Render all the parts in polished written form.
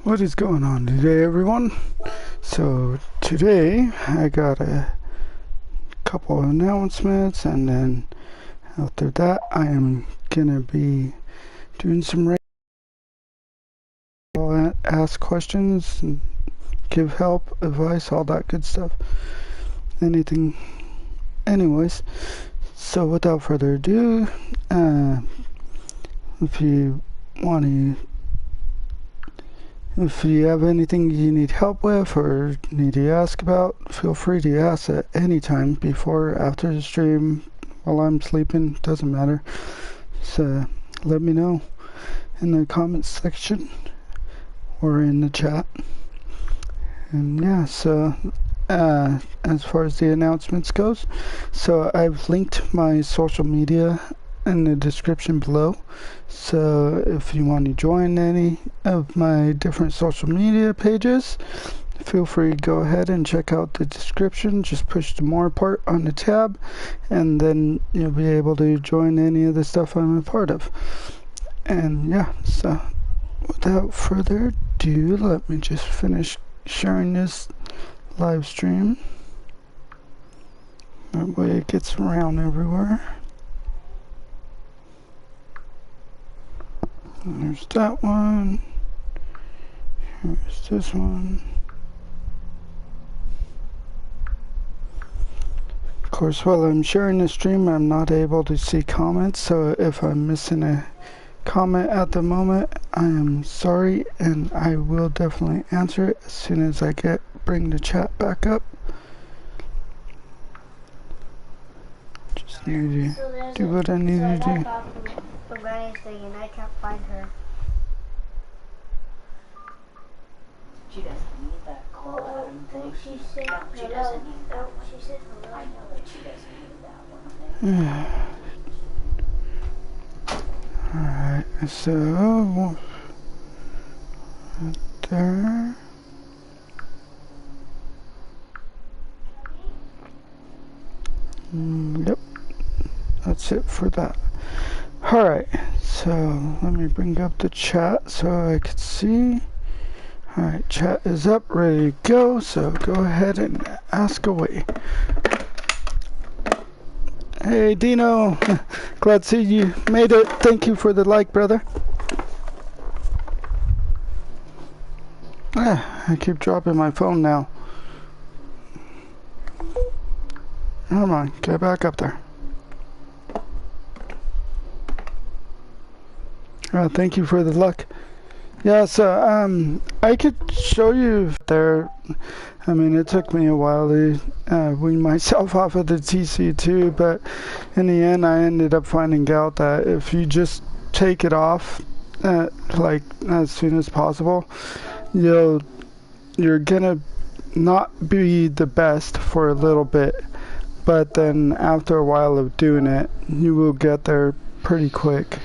What is going on today, everyone? So today I got a couple of announcements, and then after that I am gonna be doing some ask questions and give help, advice, all that good stuff. Anything. Anyways, so without further ado, if you want to. If you have anything you need help with or need to ask about, feel free to ask at any time, before or after the stream, while I'm sleeping, doesn't matter. So let me know in the comments section or in the chat. And yeah, so as far as the announcements goes, so I've linked my social media in the description below. So if you want to join any of my different social media pages, feel free to go ahead and check out the description. Just push the more part on the tab, and then you'll be able to join any of the stuff I'm a part of. And yeah, so without further ado, let me just finish sharing this live stream. That way it gets around everywhere. And there's that one. Here's this one. Of course, while I'm sharing the stream, I'm not able to see comments, so if I'm missing a comment at the moment, I am sorry, and I will definitely answer it as soon as I bring the chat back up. Just need to do what I need to do. From Granny's thing, and I can't find her. She doesn't need that call button thing. She said no, she hello. doesn't need that one. She said hello. I know that she doesn't need that one thing. Alright, so right there. Yep, that's it for that. Alright, so let me bring up the chat so I can see. Alright, chat is up, ready to go, so go ahead and ask away. Hey Dino, glad to see you made it. Thank you for the like, brother. I keep dropping my phone now. Come on, get back up there. Thank you for the luck. Yeah, so I could show you there. I mean, it took me a while to wean myself off of the TC2, but in the end I ended up finding out that if you just take it off like as soon as possible, you're gonna not be the best for a little bit, but then after a while of doing it, you will get there pretty quick.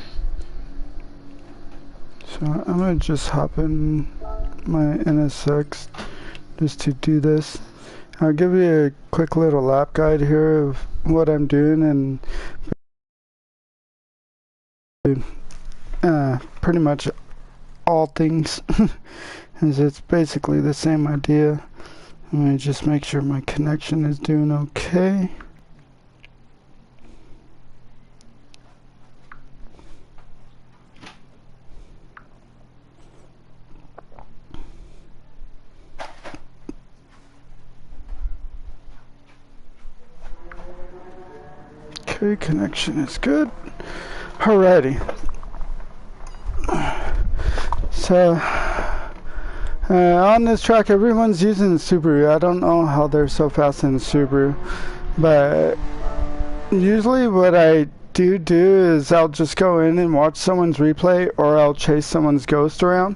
So I'm gonna just hop in my NSX just to do this. I'll give you a quick little lap guide here of what I'm doing, and pretty much all things, as it's basically the same idea. Let me just make sure my connection is doing okay. Okay, connection is good. Alrighty. So, on this track, everyone's using the Subaru. I don't know how they're so fast in the Subaru, but usually what I do is I'll just go in and watch someone's replay, or I'll chase someone's ghost around.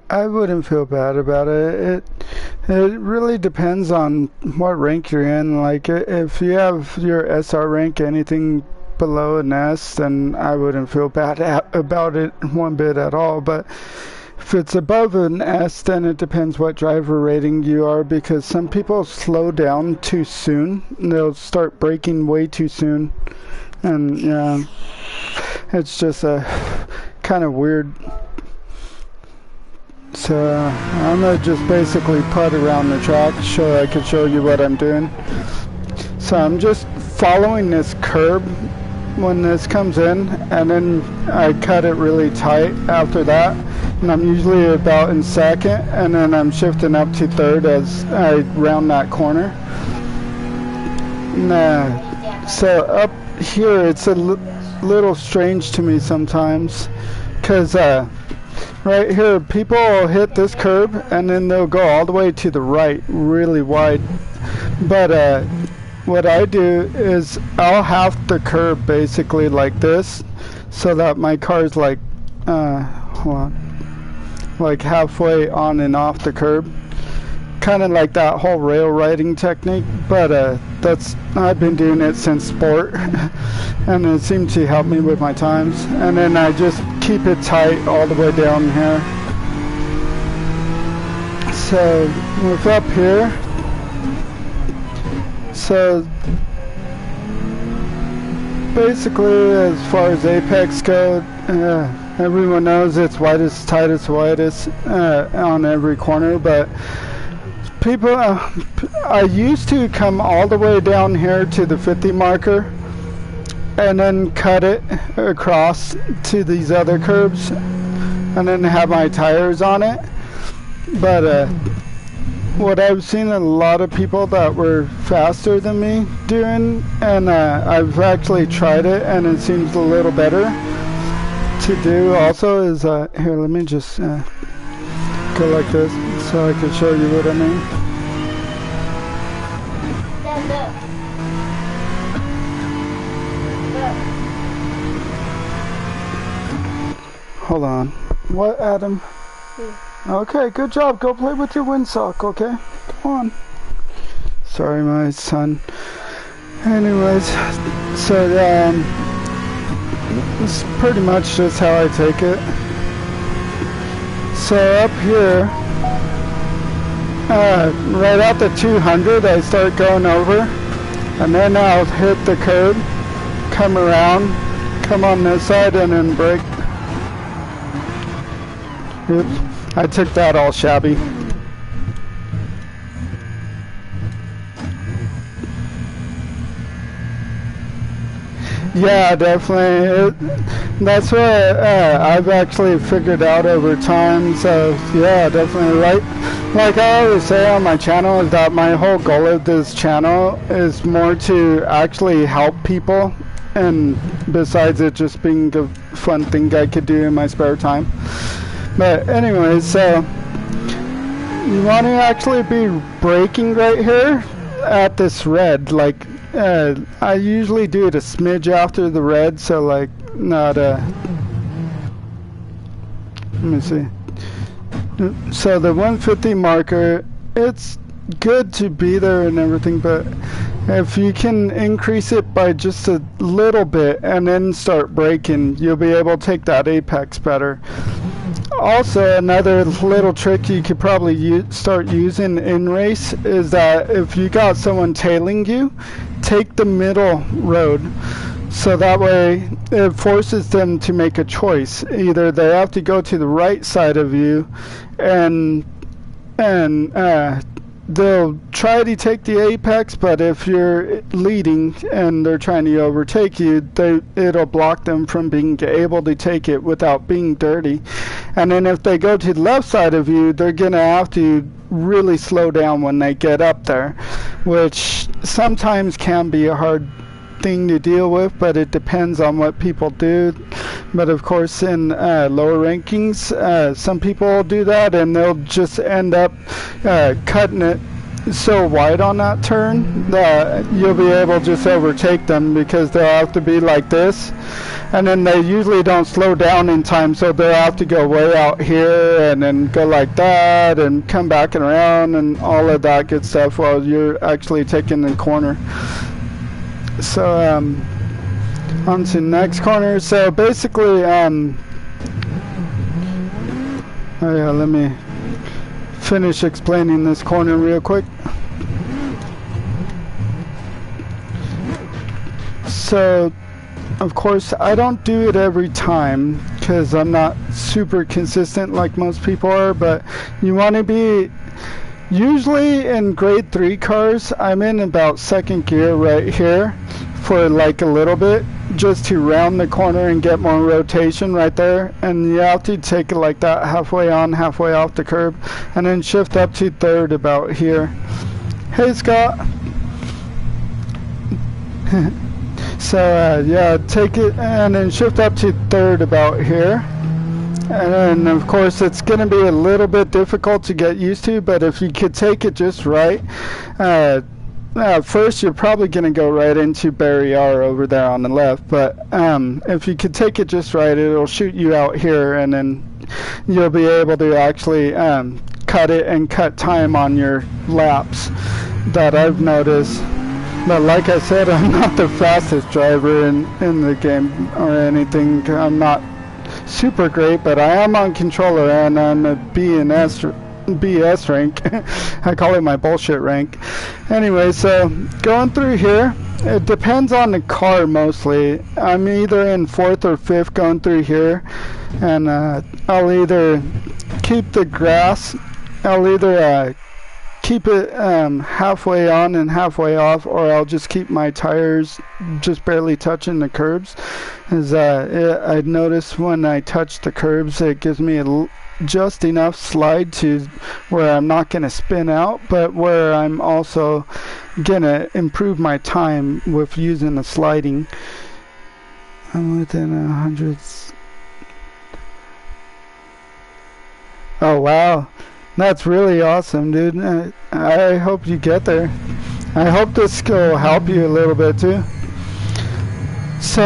I wouldn't feel bad about it. It really depends on what rank you're in. Like, if you have your SR rank anything below an S, then I wouldn't feel bad about it one bit at all. But If it's above an S, then it depends what driver rating you are, because some people slow down too soon. They'll start braking way too soon. And yeah, it's just a kind of weird. So I'm gonna just basically putt around the track so I can show you what I'm doing. So I'm just following this curb when this comes in, and then I cut it really tight after that, and I'm usually about in second, and then I'm shifting up to third as I round that corner. So up here it's a little strange to me sometimes, because right here people will hit this curb and then they'll go all the way to the right really wide, but what I do is I'll half the curb basically like this, so that my car's like hold on, like halfway on and off the curb, kind of like that whole rail riding technique. But that's, I've been doing it since sport and it seems to help me with my times. And then I just keep it tight all the way down here. So with up here, so basically as far as apex go, everyone knows it's widest, tightest, widest on every corner, but people, I used to come all the way down here to the 50 marker and then cut it across to these other curbs and then have my tires on it. But what I've seen a lot of people that were faster than me doing, and I've actually tried it and it seems a little better to do also, is here, let me just go like this so I can show you what I mean. Hold on. What, Adam? Okay, good job. Go play with your windsock, okay? Come on. Sorry, my son. Anyways, so it's pretty much just how I take it. So up here, right at the 200, I start going over, and then I'll hit the curb, come around, come on this side, and then brake. Oops, I took that all shabby. Yeah, definitely. That's what I've actually figured out over time. So yeah, definitely. Like I always say on my channel, is that my whole goal of this channel is more to actually help people, and besides it just being a fun thing I could do in my spare time. But anyways, so you want to actually be braking right here at this red, like. I usually do it a smidge after the red, so like not let me see. So the 150 marker, it's good to be there and everything, but if you can increase it by just a little bit and then start braking, you'll be able to take that apex better. Also, another little trick you could probably start using in race is that if you got someone tailing you, take the middle road, so that way it forces them to make a choice. Either they have to go to the right side of you, and they'll try to take the apex, but if you're leading and they're trying to overtake you, it'll block them from being able to take it without being dirty. And then if they go to the left side of you, they're gonna have to really slow down when they get up there, which sometimes can be a hard thing to deal with, but it depends on what people do. But of course in lower rankings, some people do that and they'll just end up cutting it so wide on that turn that you'll be able to just overtake them, because they'll have to be like this, and then they usually don't slow down in time, so they'll have to go way out here and then go like that and come back and around and all of that good stuff while you're actually taking the corner. So on to the next corner. So basically Oh yeah, let me finish explaining this corner real quick. So, of course, I don't do it every time because I'm not super consistent like most people are, but you want to be, usually in grade 3 cars, I'm in about second gear right here for like a little bit just to round the corner and get more rotation right there, and you have to take it like that, halfway on, halfway off the curb, and then shift up to third about here. Hey Scott. So yeah, take it and then shift up to third about here. And then of course it's going to be a little bit difficult to get used to, but if you could take it just right, first you're probably going to go right into Barry R over there on the left, but if you could take it just right, it'll shoot you out here, and then you'll be able to actually cut it and cut time on your laps that I've noticed. But like I said, I'm not the fastest driver in the game or anything. I'm not super great, but I am on controller, and I'm a BS rank. I call it my bullshit rank. Anyway, so going through here, it depends on the car mostly. I'm either in 4th or 5th going through here, and I'll either keep the grass, I'll either keep it halfway on and halfway off, or I'll just keep my tires just barely touching the curbs. As I notice when I touch the curbs, it gives me just enough slide to where I'm not going to spin out, but where I'm also going to improve my time with using the sliding. I'm within 100. Oh wow. That's really awesome, dude. I hope you get there. I hope this will help you a little bit too. So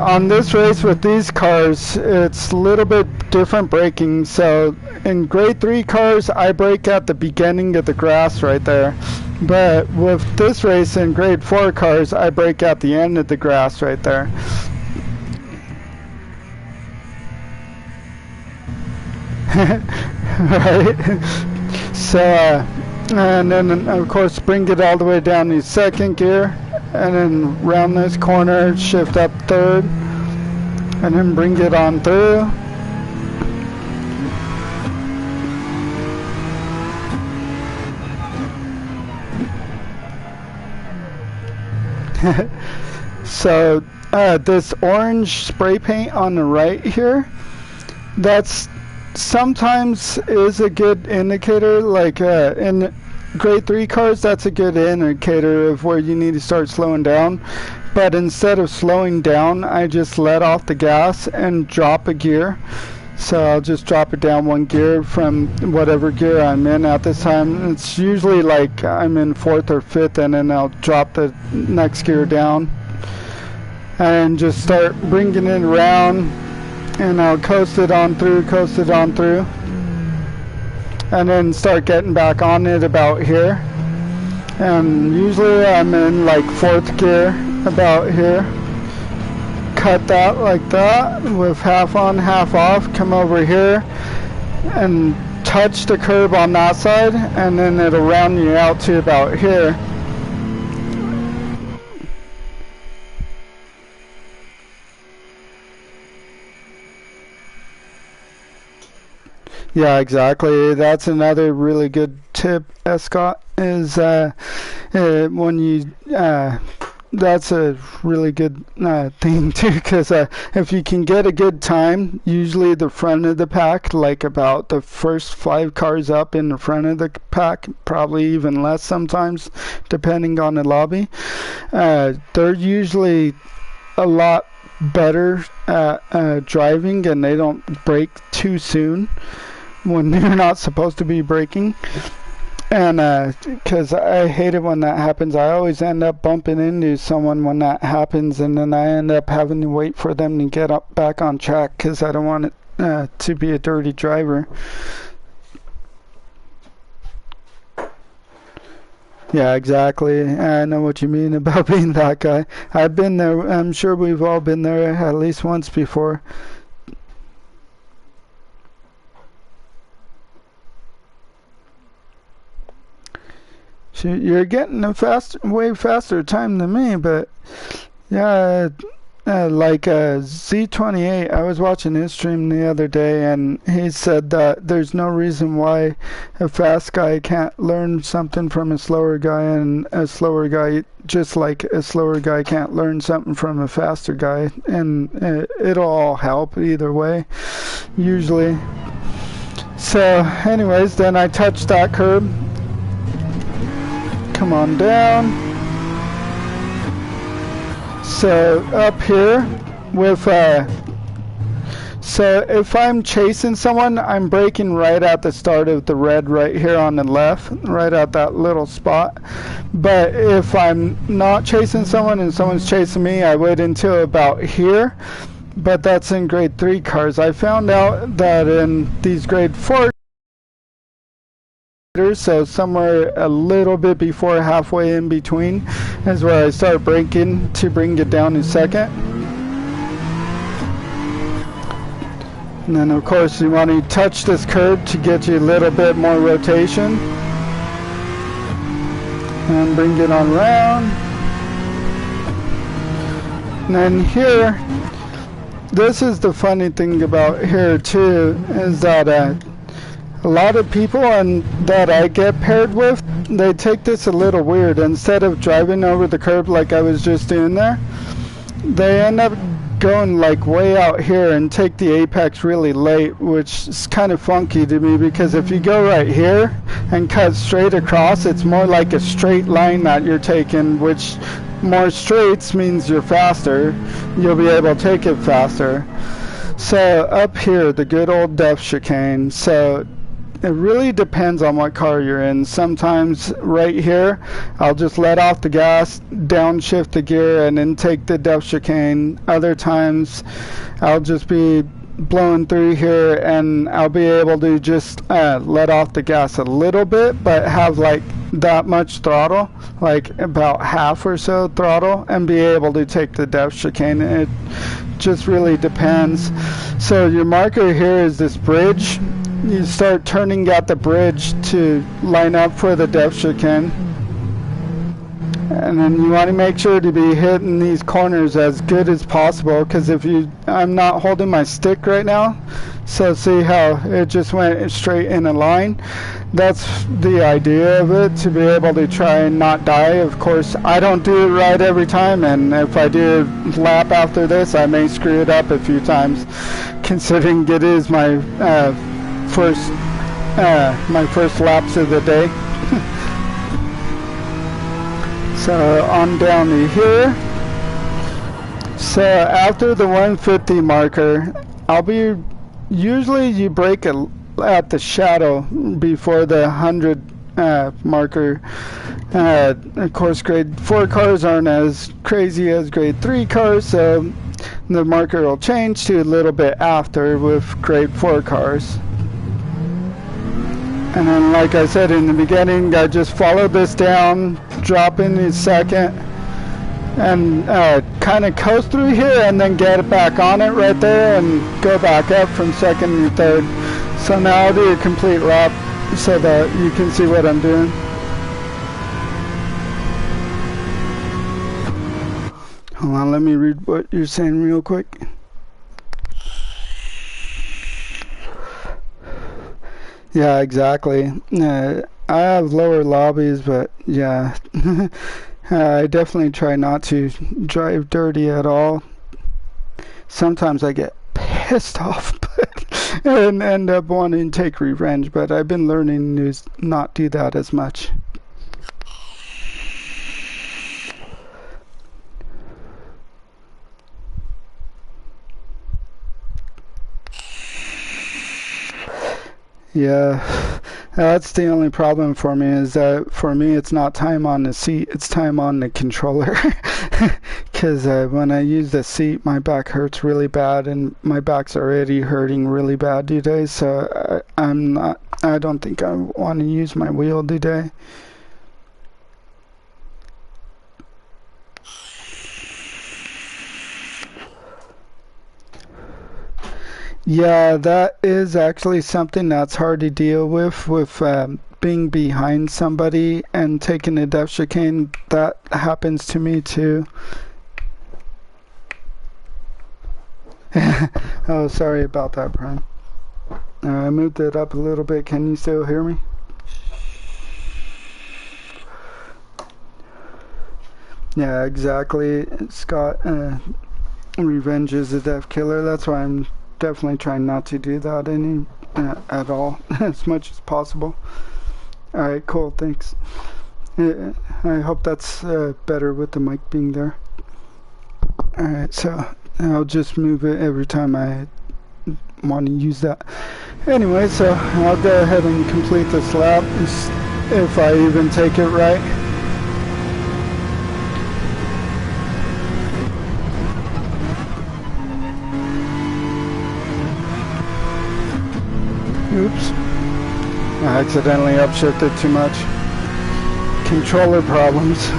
on this race with these cars, it's a little bit different braking. So in grade 3 cars, I brake at the beginning of the grass right there. But with this race in grade 4 cars, I brake at the end of the grass right there. Right? So and then of course bring it all the way down to second gear, and then round this corner, shift up third, and then bring it on through. So this orange spray paint on the right here, that's sometimes is a good indicator. Like in grade 3 cars, that's a good indicator of where you need to start slowing down. But instead of slowing down, I just let off the gas and drop a gear. So I'll just drop it down 1 gear from whatever gear I'm in at this time. It's usually like I'm in 4th or 5th, and then I'll drop the next gear down and just start bringing it around. And I'll coast it on through, and then start getting back on it about here. And usually I'm in like 4th gear about here. Cut that like that with half on, half off. Come over here and touch the curb on that side, and then it'll round you out to about here. Yeah, exactly. That's another really good tip, Scott, is when you that's a really good thing too, because if you can get a good time, usually the front of the pack, like about the first 5 cars up in the front of the pack, probably even less sometimes, depending on the lobby, they're usually a lot better at driving, and they don't brake too soon when they're not supposed to be braking. And because I hate it when that happens. I always end up bumping into someone when that happens, and then I end up having to wait for them to get up back on track because I don't want it to be a dirty driver. Yeah, exactly. I know what you mean about being that guy. I've been there. I'm sure we've all been there at least once before. Shoot, you're getting a way faster time than me, but yeah, like Z28, I was watching his stream the other day, and he said that there's no reason why a fast guy can't learn something from a slower guy, and a slower guy, just like a slower guy, can't learn something from a faster guy, and it'll all help either way, usually. So, anyways, then I touched that curb. Come on down. So up here with so if I'm chasing someone, I'm braking right at the start of the red right here on the left, right at that little spot. But if I'm not chasing someone and someone's chasing me, I wait until about here. But that's in grade 3 cars. I found out that in these grade 4, so somewhere a little bit before, halfway in between, is where I start braking to bring it down in second. And then of course you want to touch this curb to get you a little bit more rotation. And bring it on around. And then here, this is the funny thing about here too, is that a lot of people that I get paired with, they take this a little weird. Instead of driving over the curb like I was just doing there, they end up going like way out here and take the apex really late, which is kind of funky to me, because if you go right here and cut straight across, it's more like a straight line that you're taking, which more straights means you're faster. You'll be able to take it faster. So up here, the good old depth chicane. So it really depends on what car you're in. Sometimes right here, I'll just let off the gas, downshift the gear, and then take the depth chicane. Other times, I'll just be blowing through here, and I'll be able to just let off the gas a little bit, but have like that much throttle, like about half or so throttle, and be able to take the depth chicane. It just really depends. So your marker here is this bridge. You start turning at the bridge to line up for the depth chicane, and then you want to make sure to be hitting these corners as good as possible, because I'm not holding my stick right now, so see how it just went straight in a line. That's the idea of it, to be able to try and not die. Of course, I don't do it right every time, and if I do a lap after this, I may screw it up a few times, considering it is my first laps of the day. So on down to here. So after the 150 marker, usually you brake at the shadow before the 100 marker. Of course, grade 4 cars aren't as crazy as grade 3 cars, so the marker will change to a little bit after with grade 4 cars. And then, like I said in the beginning, I just follow this down, drop in the second, and kind of coast through here, and then get it back on it right there, and go back up from second and third. So now I'll do a complete lap so that you can see what I'm doing. Hold on, let me read what you're saying real quick. Yeah, exactly. I have lower lobbies, but yeah, I definitely try not to drive dirty at all. Sometimes I get pissed off and end up wanting to take revenge, but I've been learning to not do that as much. Yeah, that's the only problem for me, is that for me it's not time on the seat, it's time on the controller. Because when I use the seat, my back hurts really bad, and my back's already hurting really bad today, so I don't think I want to use my wheel today. Yeah, that is actually something that's hard to deal with being behind somebody and taking a depth chicane, that happens to me too. Oh, sorry about that, Brian. I moved it up a little bit. Can you still hear me? Yeah, exactly, Scott. Revenge is a death killer. That's why I'm definitely trying not to do that at all, as much as possible. All right, cool. Thanks. I hope that's better with the mic being there. All right, so I'll just move it every time I want to use that. Anyway, so I'll go ahead and complete this lap if I even take it right. Oops. I accidentally upshifted too much. Controller problems.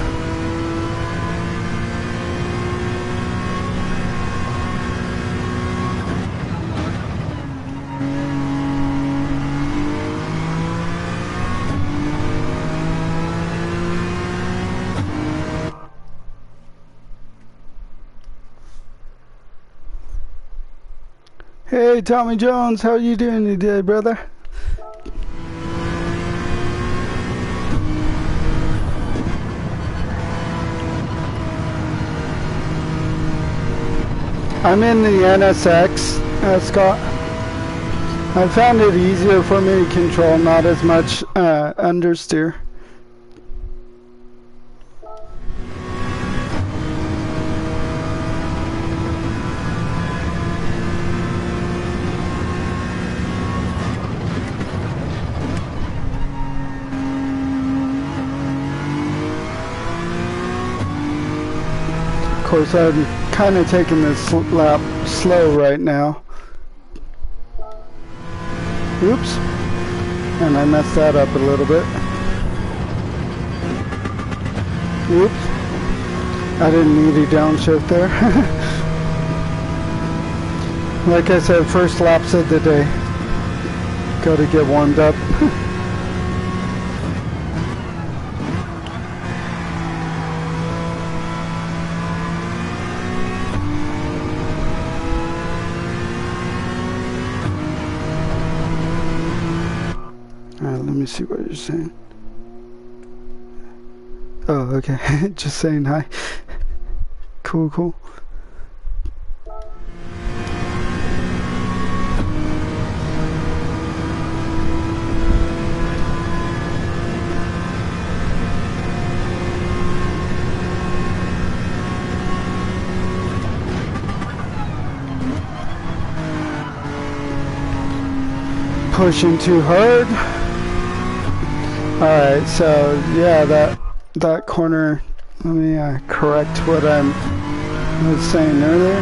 Hey, Tommy Jones, how are you doing today, brother? I'm in the NSX, Scott. I found it easier for me to control, not as much understeer. Of course, I'm kind of taking this lap slow right now. Oops. And I messed that up a little bit. Oops. I didn't need a downshift there. Like I said, first laps of the day. Gotta get warmed up. Let me see what you're saying. Oh, okay. Just saying hi. Cool, cool. Pushing too hard. Alright, so yeah, that corner, let me correct what I was saying earlier.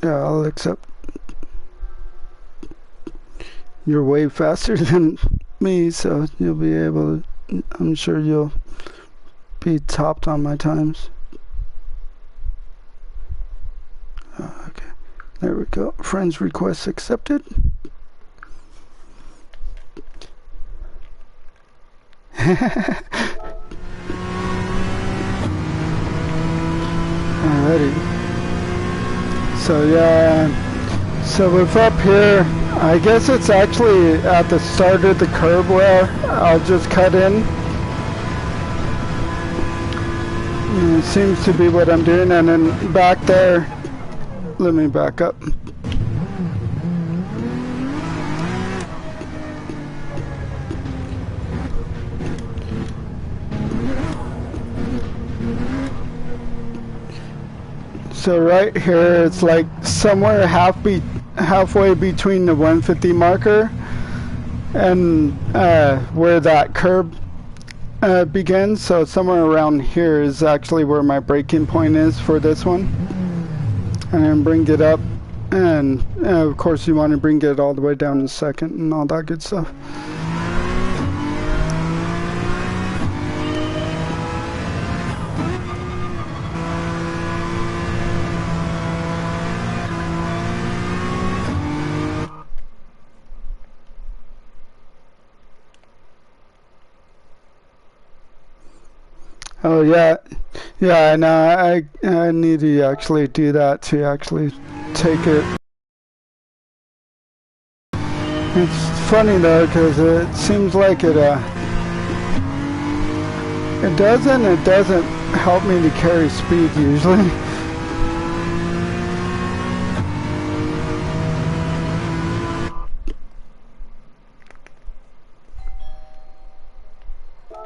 Yeah, I'll accept. You're way faster than me, so you'll be able to, I'm sure you'll be topped on my times. Okay, there we go. Friends request accepted. Alrighty. So yeah, so if up here, I guess it's actually at the start of the curve where I'll just cut in. It seems to be what I'm doing, and then back there, let me back up. So right here, it's like somewhere halfway between the 150 marker and where that curb begins. So somewhere around here is actually where my braking point is for this one. And then bring it up, and of course you want to bring it all the way down to second and all that good stuff. Oh yeah, yeah. No, I need to actually do that to actually take it. It's funny though, because it seems like it doesn't help me to carry speed usually.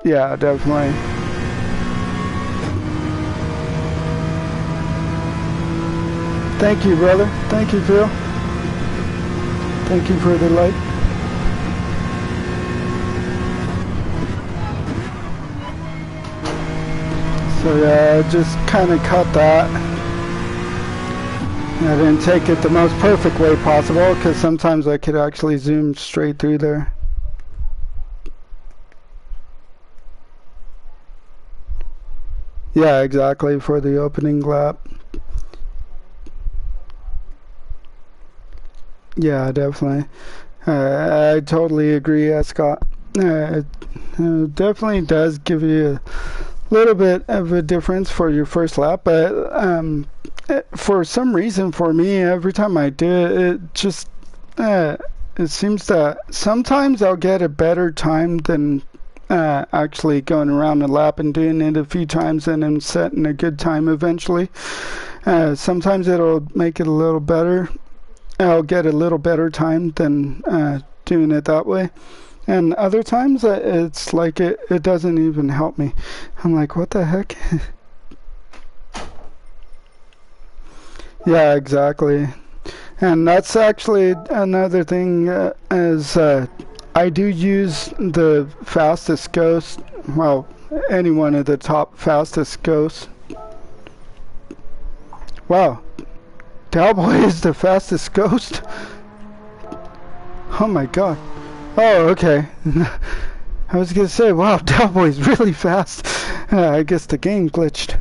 Yeah, definitely. Thank you, brother. Thank you, Phil. Thank you for the light. So yeah, I just kind of cut that. I didn't take it the most perfect way possible because sometimes I could actually zoom straight through there. Yeah, exactly, for the opening lap. Yeah, definitely. I totally agree, Scott. It definitely does give you a little bit of a difference for your first lap, but for some reason, for me, every time I do it, it just it seems that sometimes I'll get a better time than actually going around the lap and doing it a few times and then setting a good time eventually. Sometimes it'll make it a little better. I'll get a little better time than doing it that way. And other times it's like it doesn't even help me. I'm like, what the heck? Yeah, exactly. And that's actually another thing is I do use the fastest ghost. Well, any one of the top fastest ghosts. Wow. Cowboy is the fastest ghost? Oh my god. Oh, okay. I was gonna say, wow, Cowboy's really fast. I guess the game glitched.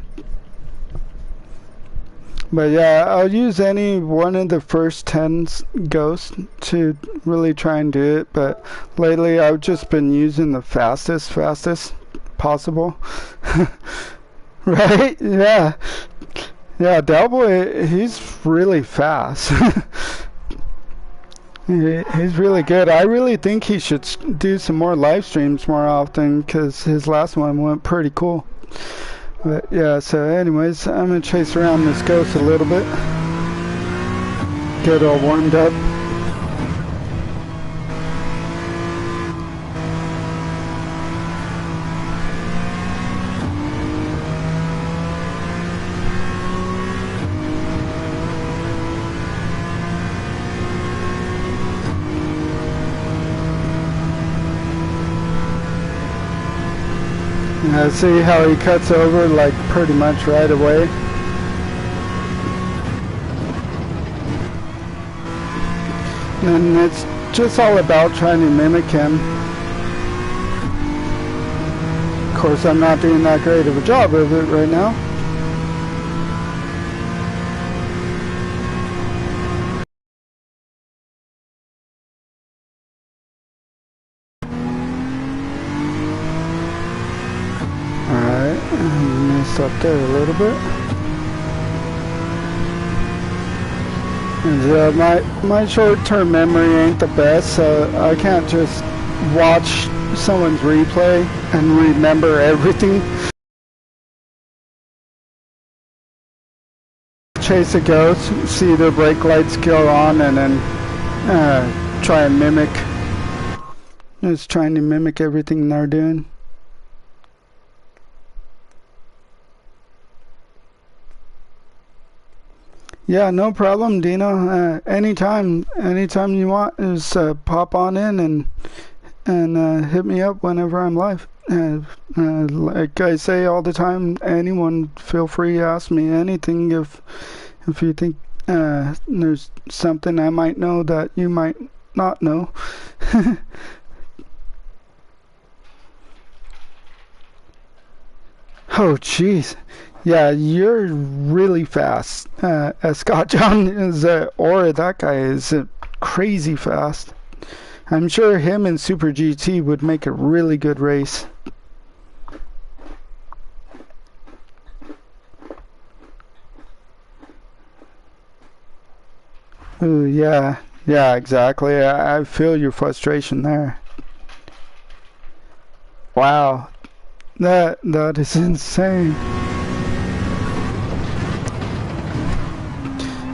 But yeah, I'll use any one of the first 10 ghosts to really try and do it. But lately I've just been using the fastest possible. Right? Yeah. Yeah, Cowboy, he's really fast. He's really good. I really think he should do some more live streams more often because his last one went pretty cool. But yeah, so anyways, I'm going to chase around this ghost a little bit. Get all warmed up. See how he cuts over like pretty much right away. And it's just all about trying to mimic him. Of course, I'm not doing that great of a job of it right now. Alright, messed up there a little bit. And, my short-term memory ain't the best, so I can't just watch someone's replay and remember everything. Chase a ghost, see their brake lights go on, and then try and mimic. Just trying to mimic everything they're doing. Yeah, no problem, Dino. Anytime you want, just pop on in and hit me up whenever I'm live. Like I say all the time, anyone feel free to ask me anything if you think there's something I might know that you might not know. Oh, jeez. Yeah, you're really fast. Scott John is, or that guy is crazy fast. I'm sure him and Super GT would make a really good race. Ooh, yeah. Yeah, exactly. I feel your frustration there. Wow. That is insane.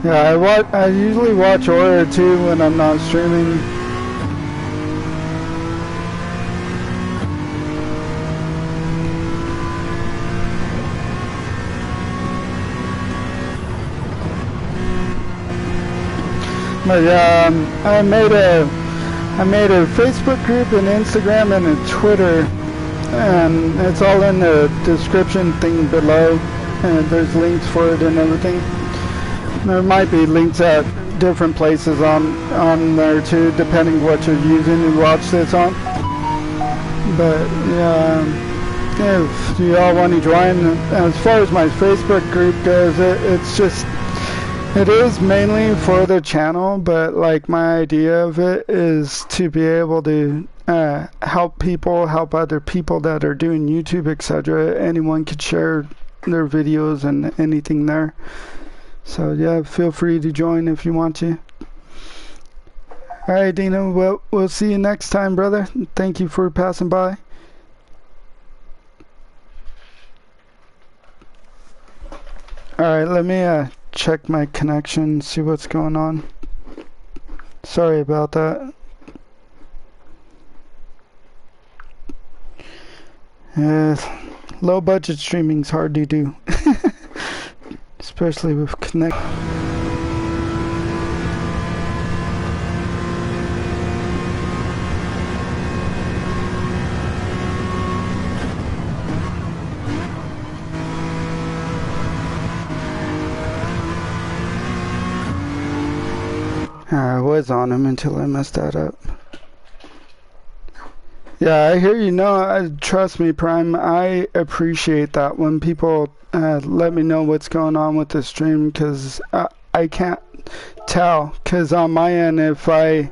Yeah, I usually watch horror too when I'm not streaming. But yeah, I made a Facebook group, an Instagram, and a Twitter, and it's all in the description thing below. And there's links for it and everything. There might be links at different places on there too, depending what you're using to watch this on. But yeah. If you all want to join, as far as my Facebook group goes, it is mainly for the channel, but like my idea of it is to be able to help people, help other people that are doing YouTube, etc. Anyone could share their videos and anything there. So yeah, feel free to join if you want to. Alright, Dino, well, we'll see you next time, brother. Thank you for passing by. Alright, let me check my connection, see what's going on. Sorry about that. Low budget streaming's hard to do. Especially with connect. I was on him until I messed that up. Yeah, I hear you. No, trust me, Prime. I appreciate that when people let me know what's going on with the stream, because I can't tell. Because on my end, if I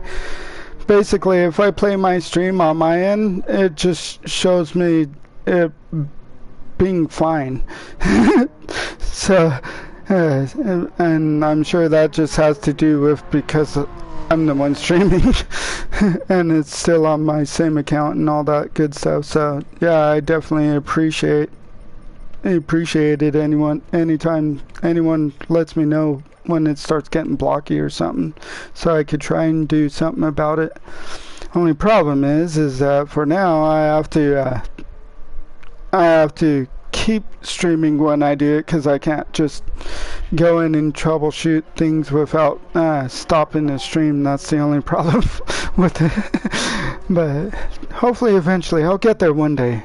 play my stream on my end, it just shows me it being fine. So, and I'm sure that just has to do with because I'm the one streaming and it's still on my same account and all that good stuff. So yeah, I definitely appreciate it anytime anyone lets me know when it starts getting blocky or something, so I could try and do something about it. Only problem is that for now I have to keep streaming when I do it, because I can't just go in and troubleshoot things without stopping the stream. That's the only problem with it. But hopefully eventually I'll get there one day.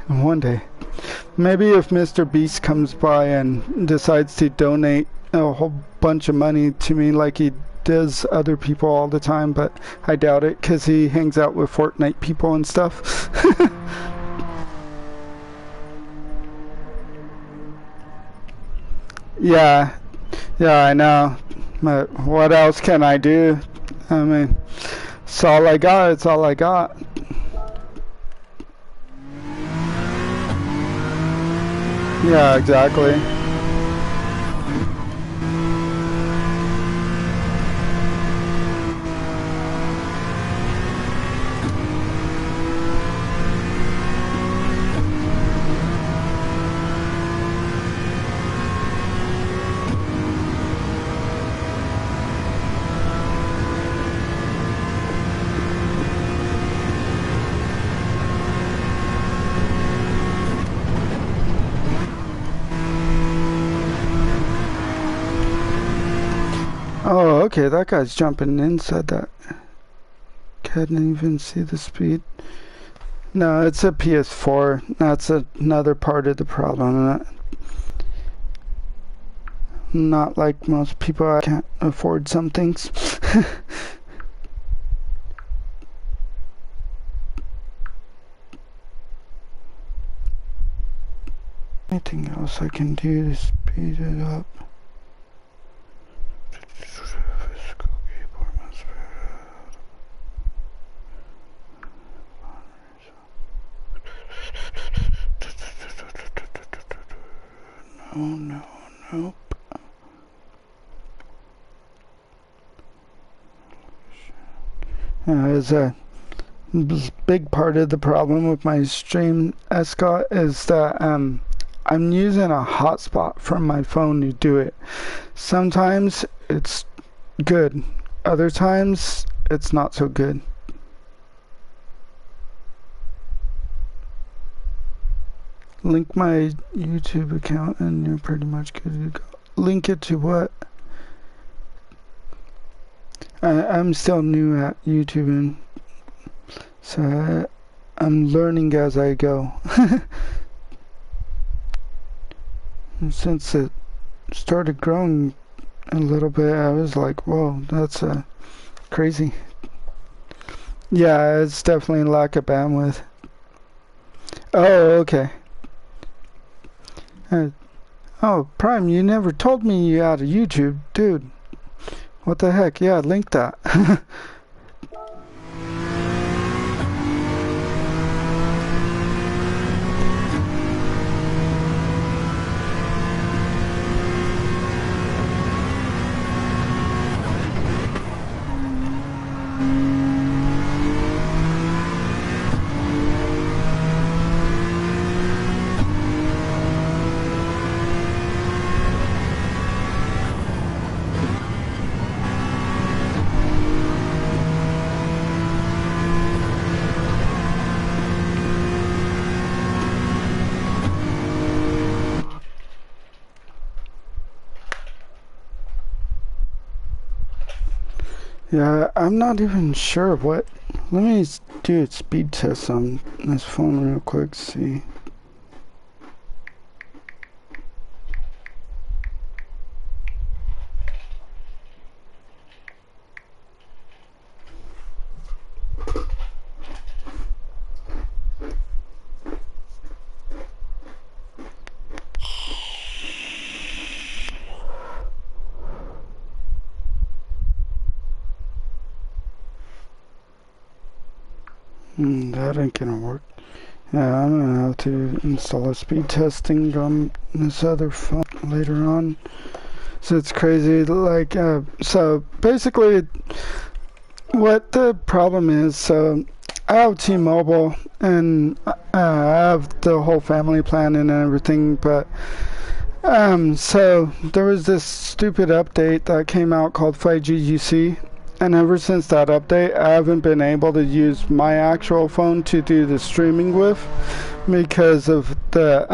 Maybe if Mr. Beast comes by and decides to donate a whole bunch of money to me like he does other people all the time, but I doubt it, because he hangs out with Fortnite people and stuff. Yeah, I know. But what else can I do? I mean, it's all I got. It's all I got. Yeah, exactly. Oh, okay, that guy's jumping inside that. Can't even see the speed. No, it's a PS4. That's another part of the problem. Not like most people, I can't afford some things. Anything else I can do to speed it up? No, nope. Is a big part of the problem with my stream, Escott, is that I'm using a hotspot from my phone to do it. Sometimes it's good, other times it's not so good. Link my YouTube account and you're pretty much good to go. Link it to what? I'm still new at YouTubing, so I'm learning as I go. And since it started growing a little bit, I was like, whoa, that's crazy. Yeah, it's definitely lack of bandwidth. Oh, okay. Oh, Prime, you never told me you had a YouTube, dude. What the heck? Yeah, link that. Yeah, I'm not even sure what. Let me do a speed test on this phone real quick, see. That ain't gonna work. Yeah, I'm gonna have to install a speed testing on this other phone later on. So it's crazy, like, so basically what the problem is, so I have T-Mobile and I have the whole family plan and everything, but so there was this stupid update that came out called 5G, and ever since that update, I haven't been able to use my actual phone to do the streaming with because of the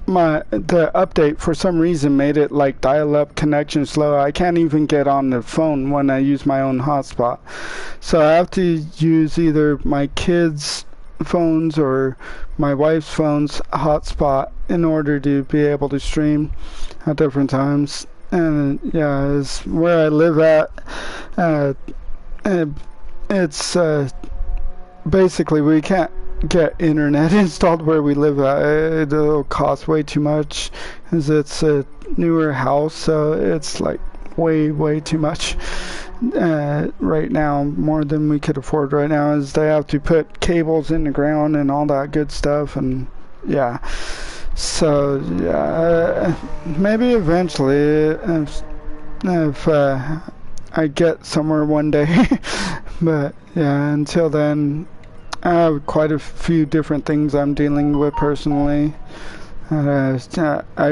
the update for some reason made it like dial-up connection slow. I can't even get on the phone when I use my own hotspot. So I have to use either my kids' phones or my wife's phone's hotspot in order to be able to stream at different times. And yeah, it's where I live at. It's basically we can't get internet installed where we live at. It'll cost way too much, as it's a newer house, so it's like way too much right now, more than we could afford right now, as they have to put cables in the ground and all that good stuff. And yeah, so yeah, maybe eventually if I get somewhere one day. But yeah, until then I have quite a few different things I'm dealing with personally. I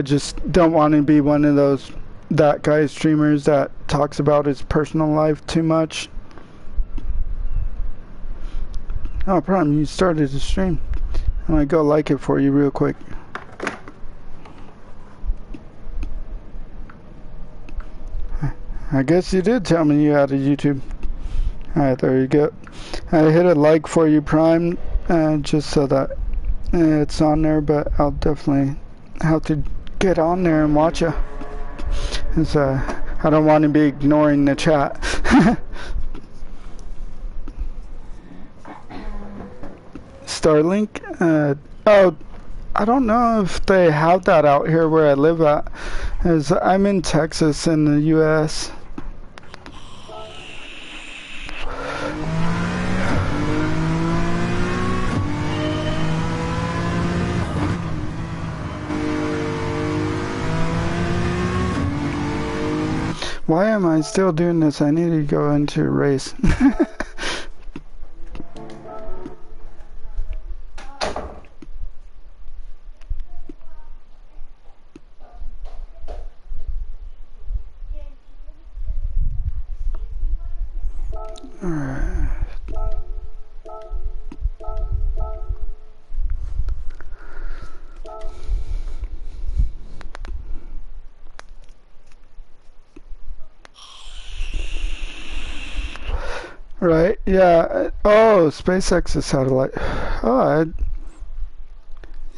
just don't want to be one of those that guy streamers that talks about his personal life too much. Oh, problem, you started to stream. I'm gonna go like it for you real quick. I guess you did tell me you had a YouTube. Alright, there you go. I hit a like for you, Prime, just so that it's on there, but I'll definitely have to get on there and watch you. Cause, I don't want to be ignoring the chat. Starlink? Oh, I don't know if they have that out here where I live at, as I'm in Texas in the US. Why am I still doing this? I need to go into a race. Alright. Right, yeah. Oh, SpaceX is satellite. Oh,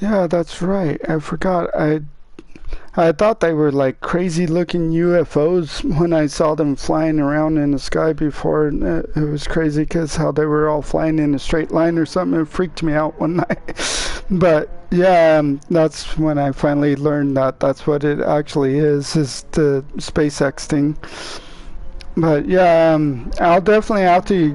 yeah, that's right. I forgot. I thought they were like crazy looking UFOs when I saw them flying around in the sky before. It was crazy because how they were all flying in a straight line or something. It freaked me out one night. But yeah, that's when I finally learned that that's what it actually is the SpaceX thing. But yeah, I'll definitely have to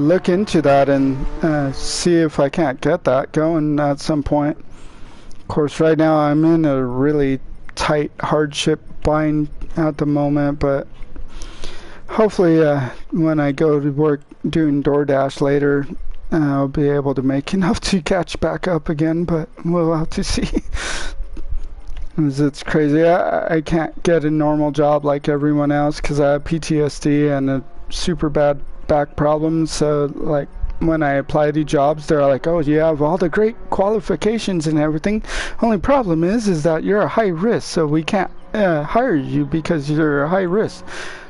look into that and see if I can't get that going at some point. Of course, right now I'm in a really tight hardship bind at the moment, but hopefully when I go to work doing DoorDash later, I'll be able to make enough to catch back up again, but we'll have to see. It's crazy. I can't get a normal job like everyone else because I have PTSD and a super bad back problems. So like when I apply to jobs, they're like, "Oh, you have all the great qualifications and everything. Only problem is that you're a high risk, so we can't hire you because you're a high risk."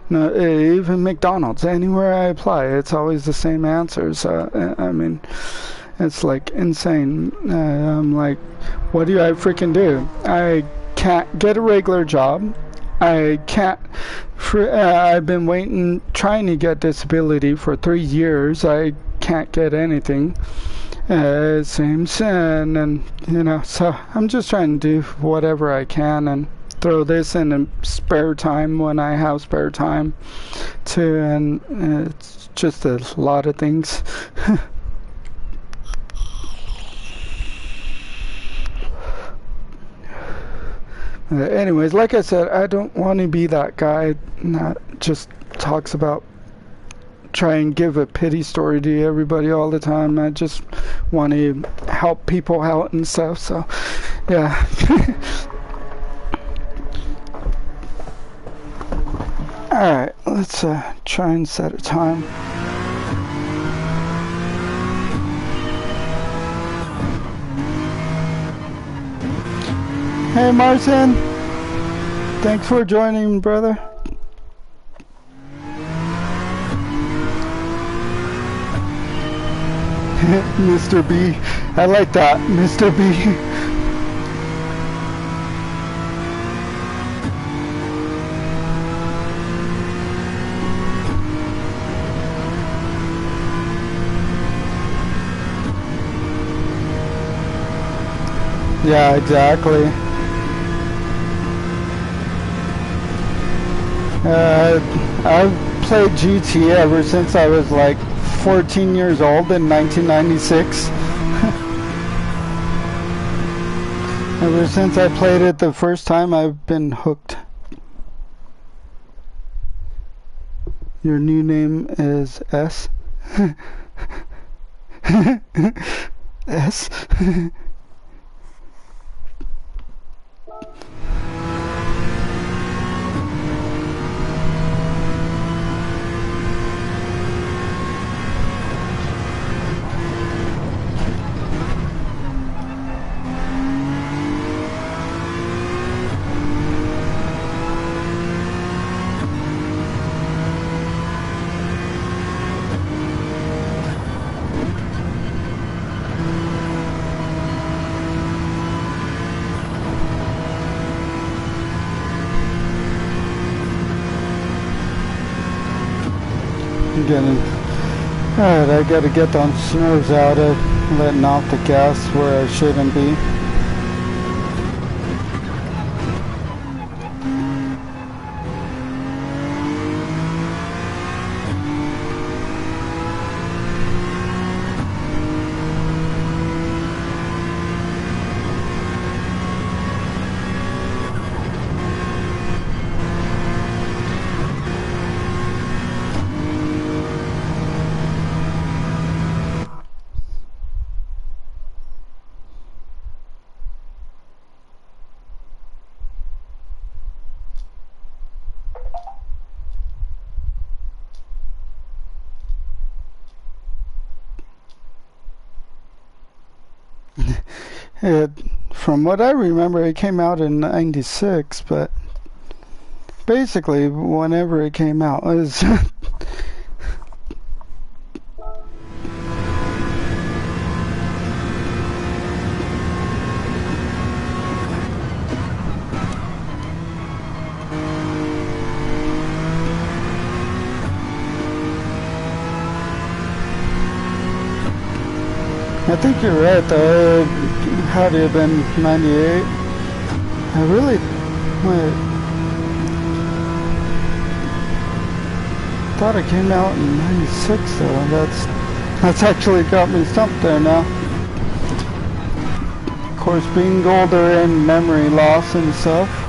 No, even McDonald's, anywhere I apply, it's always the same answers. I mean, it's like insane. I'm like, what do I freaking do? I can't get a regular job. I can't. I've been waiting, trying to get disability for 3 years. I can't get anything. It seems, and you know, so I'm just trying to do whatever I can and throw this in a spare time when I have spare time, too. And it's just a lot of things. Anyways, like I said, I don't want to be that guy that just talks about try and give a pity story to everybody all the time. I just want to help people out and stuff. So, yeah. Alright, let's try and set a time. Hey Martin, thanks for joining, brother. Mr. B, I like that, Mr. B. Yeah, exactly. I've played GT ever since I was like 14 years old in 1996. Ever since I played it the first time, I've been hooked. Your new name is S? S? Alright, I gotta get those nerves out of letting off the gas where I shouldn't be. It, from what I remember, it came out in '96, but basically, whenever it came out, it was I think you're right, though. It had to have been '98. I really thought it came out in '96, though. That's actually got me stumped there now. Of course, being older and memory loss and stuff.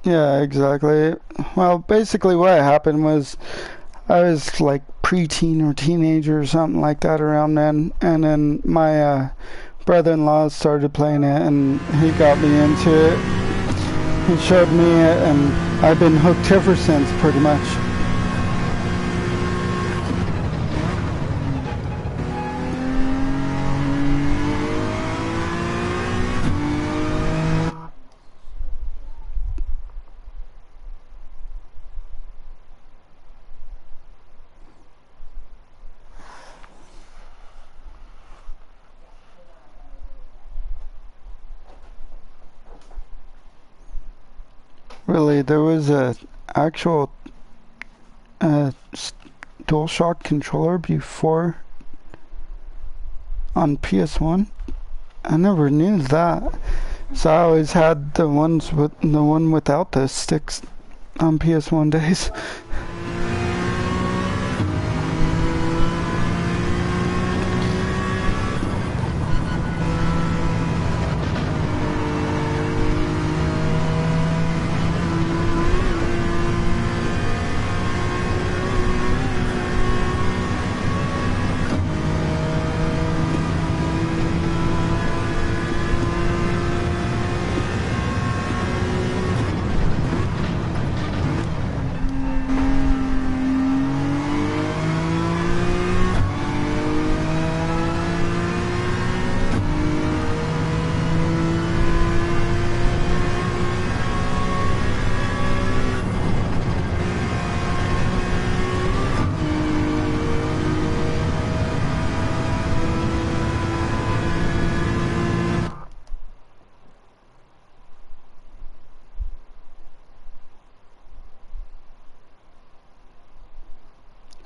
Yeah, exactly. Well, basically what happened was I was like preteen or teenager or something like that around then, and then my brother-in-law started playing it, and he got me into it. He showed me it, and I've been hooked ever since, pretty much. Really, there was a actual uh, DualShock controller before on PS1. I never knew that. So I always had the one without the sticks on PS1 days.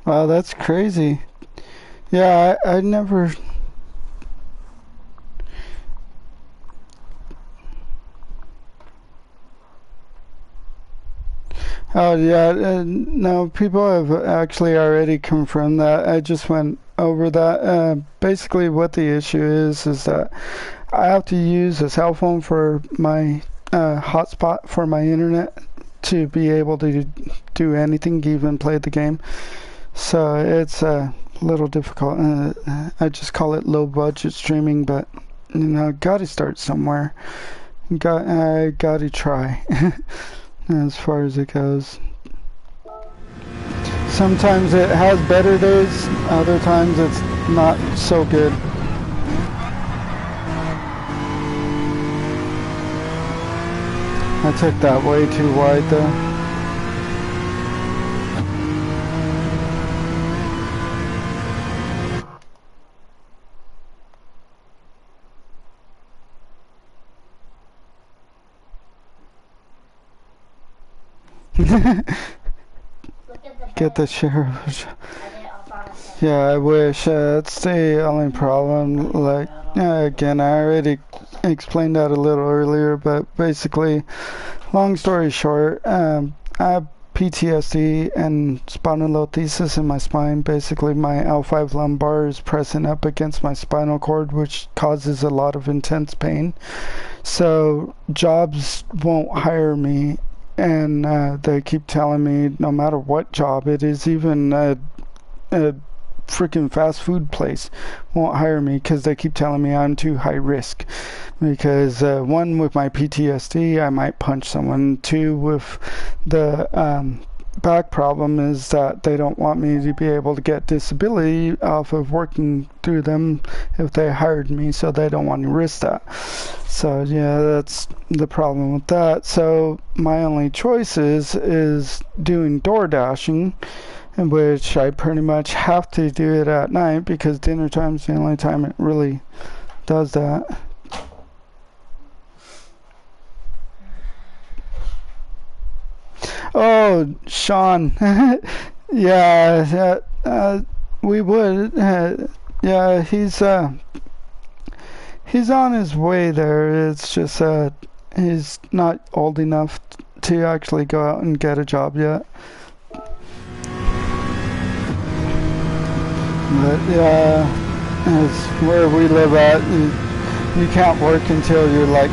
Wow, that's crazy. Yeah, I never. Oh, yeah, no, people have actually already confirmed that. I just went over that. Basically, what the issue is that I have to use a cell phone for my hotspot for my internet to be able to do anything, even play the game. So it's a little difficult. I just call it low budget streaming, but gotta start somewhere. Gotta try as far as it goes. Sometimes it has better days, other times it's not so good. I took that way too wide though. Get the sheriff. Yeah, I wish. That's the only problem. Like, again, I already explained that a little earlier, but basically, long story short, I have PTSD and spondylolisthesis in my spine. Basically, my L5 lumbar is pressing up against my spinal cord, which causes a lot of intense pain. So, jobs won't hire me, and they keep telling me no matter what job it is, even a freaking fast food place won't hire me because they keep telling me I'm too high risk. Because one, with my PTSD, I might punch someone. Two, with the back problem, is that they don't want me to be able to get disability off of working through them if they hired me, so they don't want to risk that. So yeah, that's the problem with that. So my only choice is doing door dashing, in which I pretty much have to do it at night because dinner time's the only time it really does that. Oh, Sean. Yeah, we would. Yeah, he's on his way there. It's just he's not old enough to actually go out and get a job yet. But yeah, it's where we live at. You can't work until you're like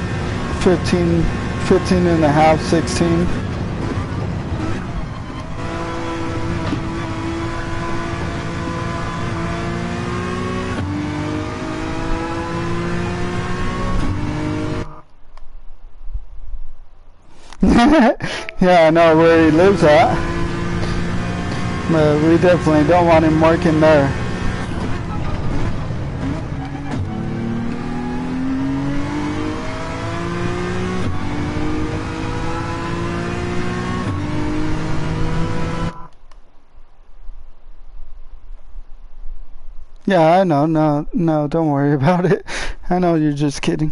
15 and a half, 16. Yeah, I know where he lives at. But we definitely don't want him working there. Yeah, I know. No, don't worry about it. I know you're just kidding.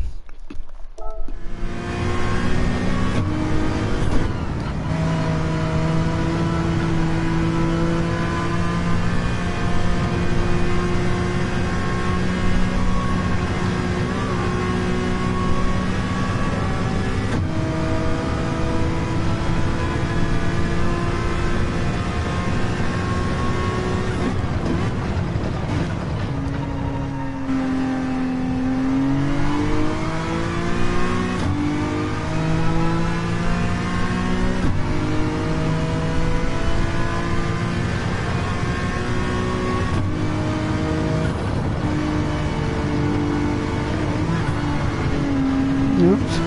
Oops.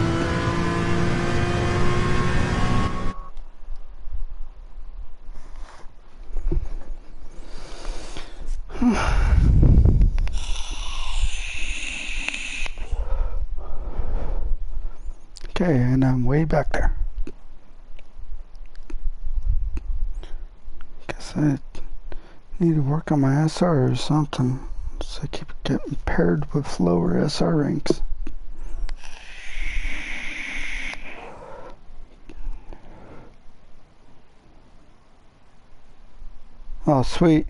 Okay, and I'm way back there. Guess I need to work on my SR or something. So I keep getting paired with lower SR ranks. Oh, sweet.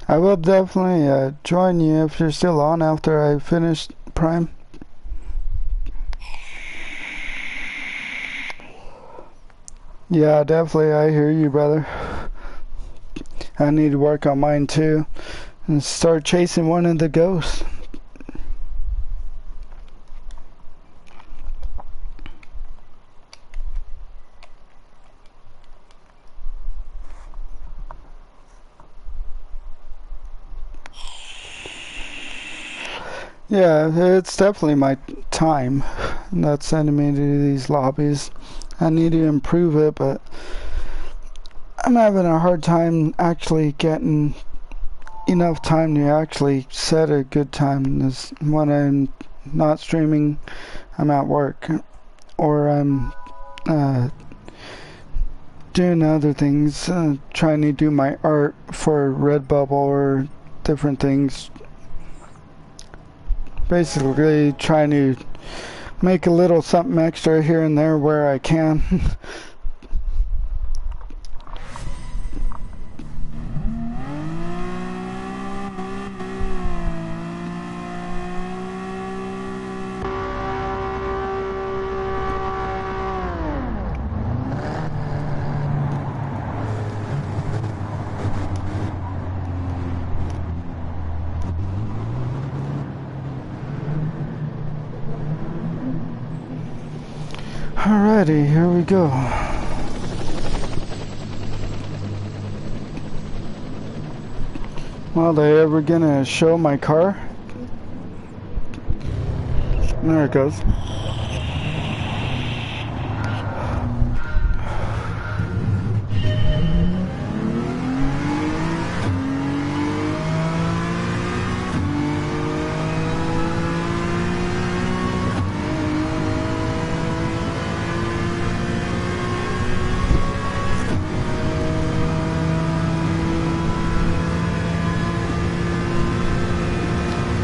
I will definitely join you if you're still on after I finish Prime. Yeah, definitely. I hear you, brother. I need to work on mine too and start chasing one of the ghosts. Yeah, it's definitely my time that's sending me to these lobbies. I need to improve it, but I'm having a hard time actually getting enough time to actually set a good time. This when I'm not streaming, I'm at work, or I'm doing other things, trying to do my art for Redbubble or different things. Basically trying to make a little something extra here and there where I can. Alrighty, here we go. Well, they ever gonna show my car? There it goes.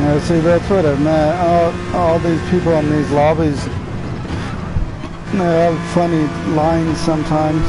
Yeah, see, that's what I meant. All these people in these lobbies, they have funny lines sometimes.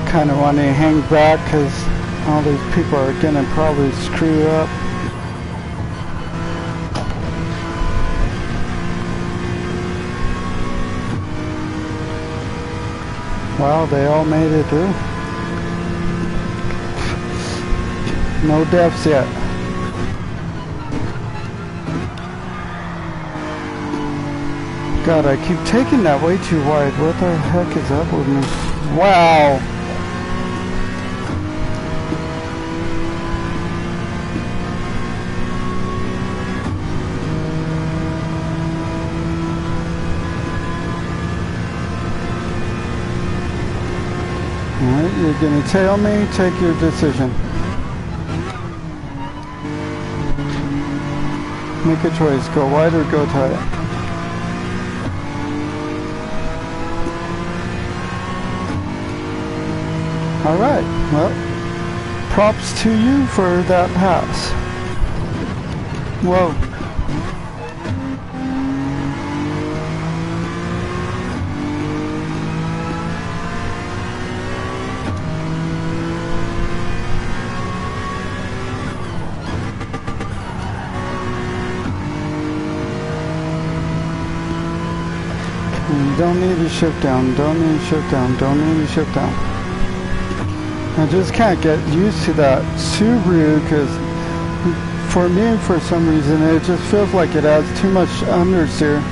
Kind of want to hang back because all these people are gonna probably screw up. Wow, they all made it through. No deaths yet. God, I keep taking that way too wide. What the heck is up with me? Wow. Alright, you're gonna tail me, take your decision. Make a choice, go wide or go tight. Alright, well, props to you for that pass. Whoa. Don't need to shift down, don't need to shift down, don't need to shift down. I just can't get used to that Subaru because for me, for some reason, it just feels like it has too much understeer.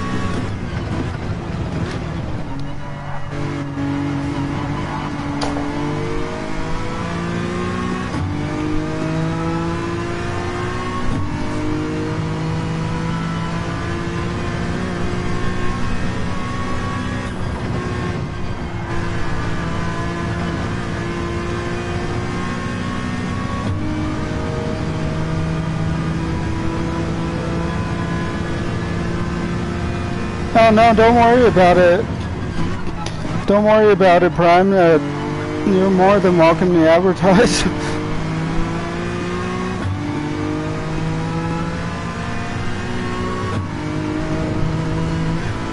Oh no, don't worry about it. Don't worry about it, Prime. You're more than welcome to advertise.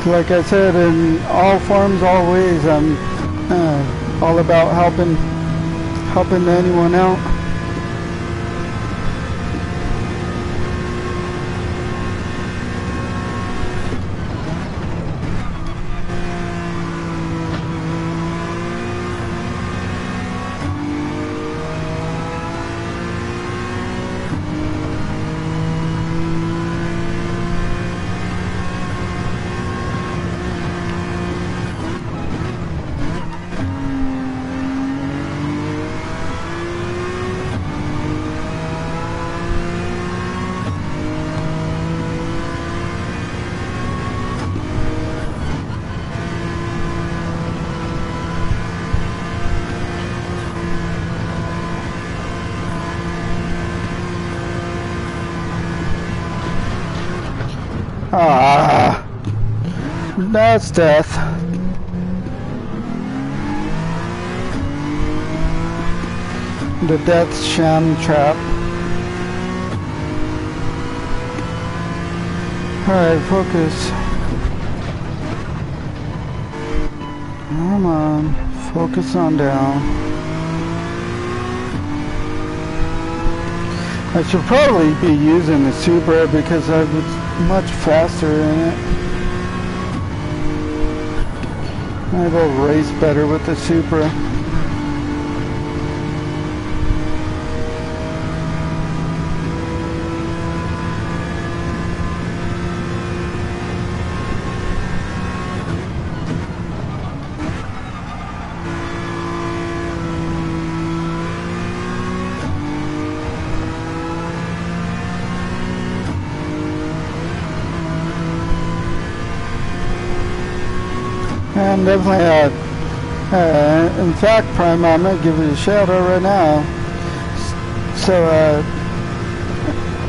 Like I said, in all forms, all ways, I'm all about helping anyone out. Ah, that's death. The death sham trap. Alright, focus. Come on, focus on down. I should probably be using the Supra because I was much faster in it. I will race better with the Supra. And definitely, in fact, Prime, I'm gonna give you a shout out right now. So,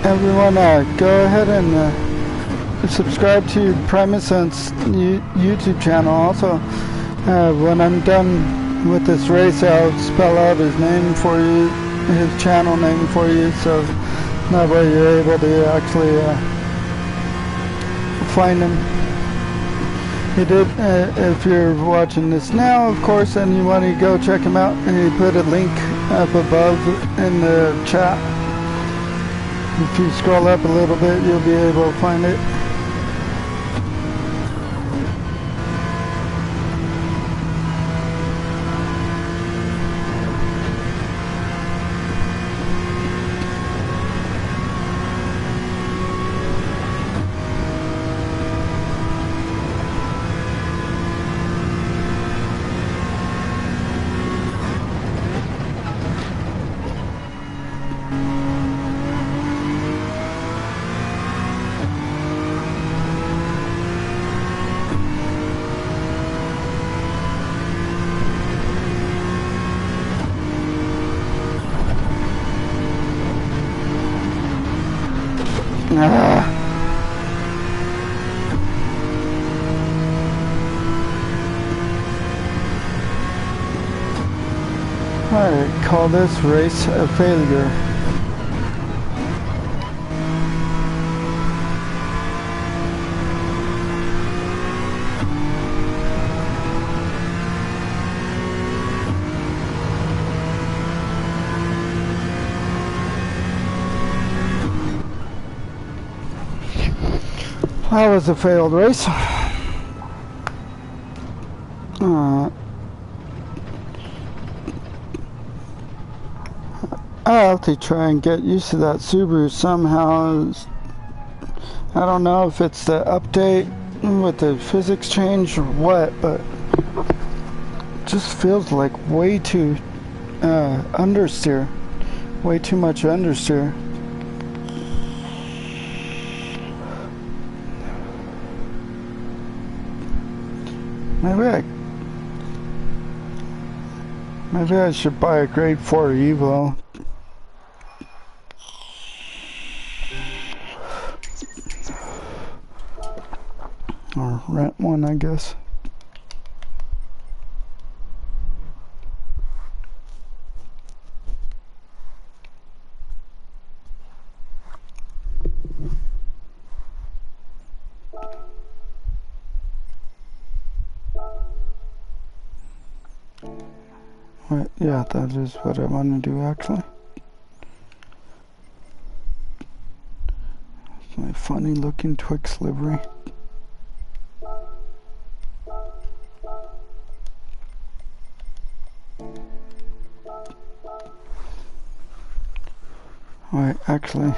everyone, go ahead and subscribe to Primuson's YouTube channel. Also, when I'm done with this race, I'll spell out his name for you, his channel name for you, so that way you're able to actually find him. He did, if you're watching this now, of course, and you want to go check him out, and he put a link up above in the chat. If you scroll up a little bit, you'll be able to find it. I call this race a failure. That was a failed race. I have to try and get used to that Subaru somehow. I don't know if it's the update with the physics change or what, but it just feels like way too understeer. Way too much understeer. Maybe I should buy a grade 4 Evo. Or rent one, I guess. Right, yeah, that is what I want to do actually. It's my funny looking Twix livery. Alright, actually,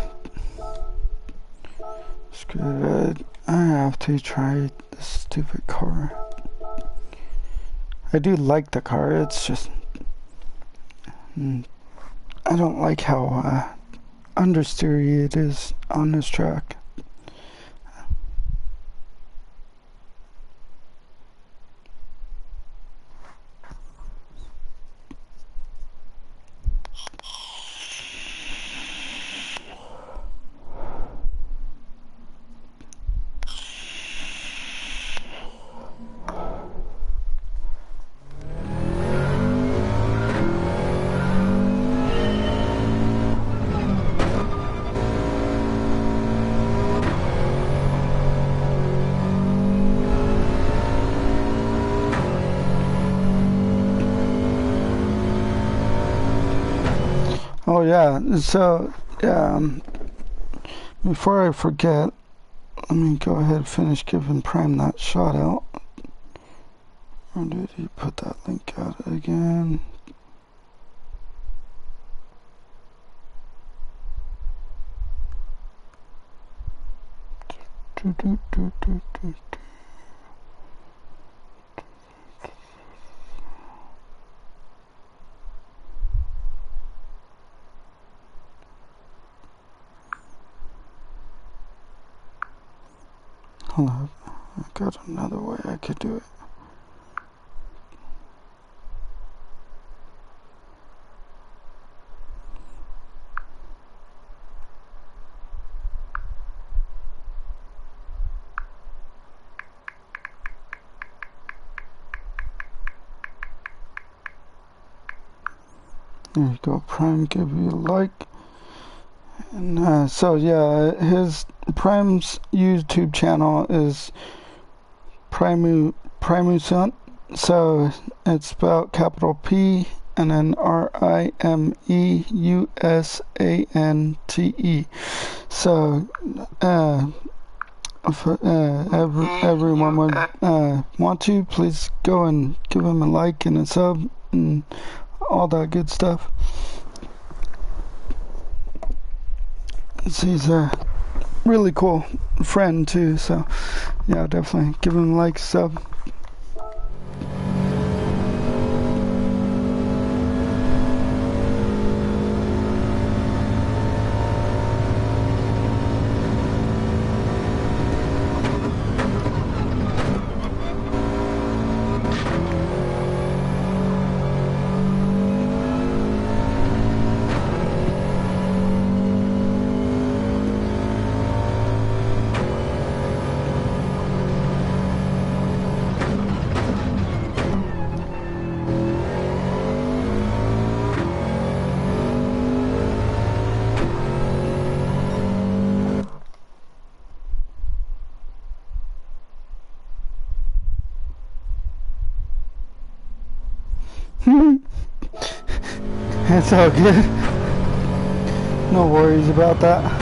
screw it. I have to try this stupid car. I do like the car, it's just I don't like how understeery it is on this track. Oh yeah, so before I forget, let me go ahead and finish giving Prime that shout out. Or did he put that link out again? Hold on, I got another way I could do it. There you go, Prime, give you a like. And so yeah, his Prime's YouTube channel is Primusan. So it's spelled capital P and then RIMEUSANTE. So if everyone would want to, please go and give him a like and a sub and all that good stuff. He's a really cool friend too, so yeah, definitely give him a like, sub. It's all good. No worries about that.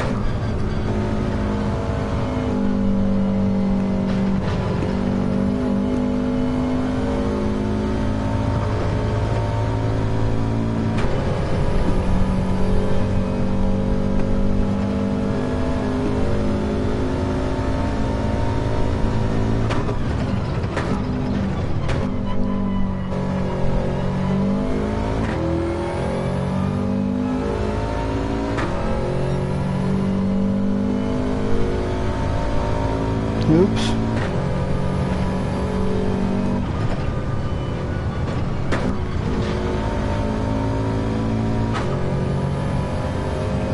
Oops.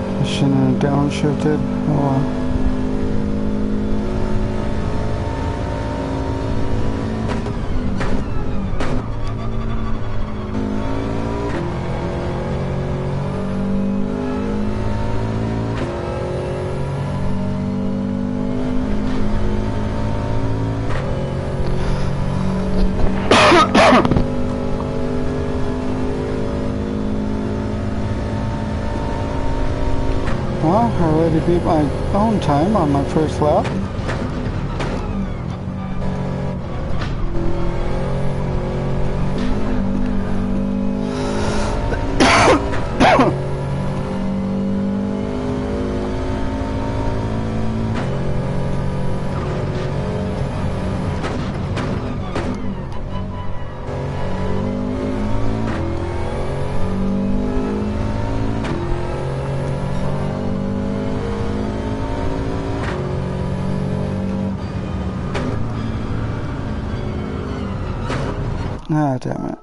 I shouldn't have downshifted. Oh well. Well, I already beat my own time on my first lap. Ah, damn it.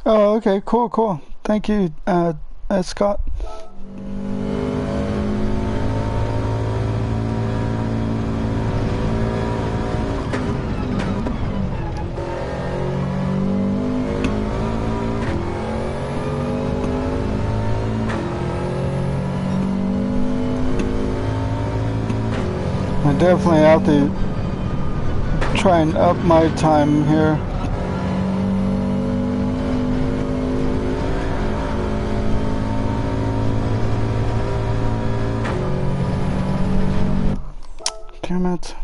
Oh, okay, cool, cool. Thank you, Scott. I definitely have to try and up my time here. Damn it.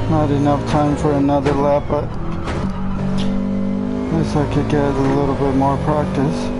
Not enough time for another lap, but at least I could get a little bit more practice.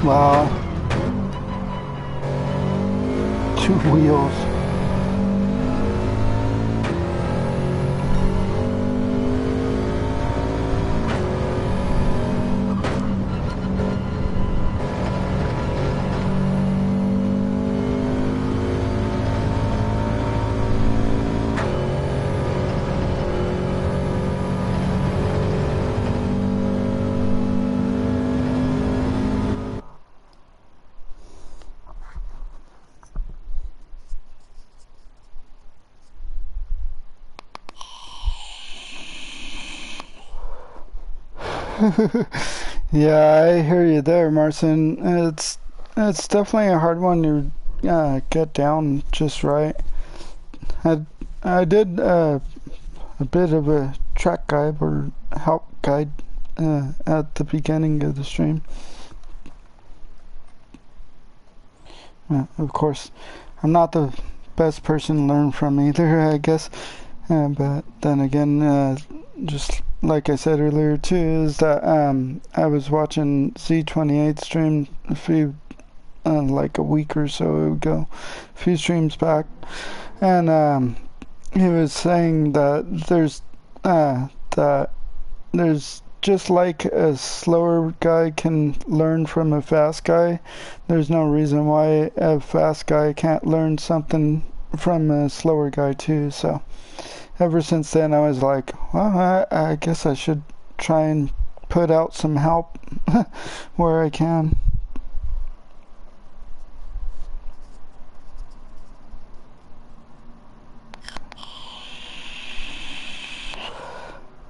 Wow. 2 wheels. Yeah, I hear you there, Marcin. It's definitely a hard one to get down just right. I I did a bit of a track guide or help guide at the beginning of the stream. Of course, I'm not the best person to learn from either, I guess. But then again, just like I said earlier too, is that I was watching Z28 stream a few, like a week or so ago, a few streams back, and he was saying that there's just like a slower guy can learn from a fast guy, there's no reason why a fast guy can't learn something from a slower guy too. So ever since then I was like, well, I guess I should try and put out some help where I can.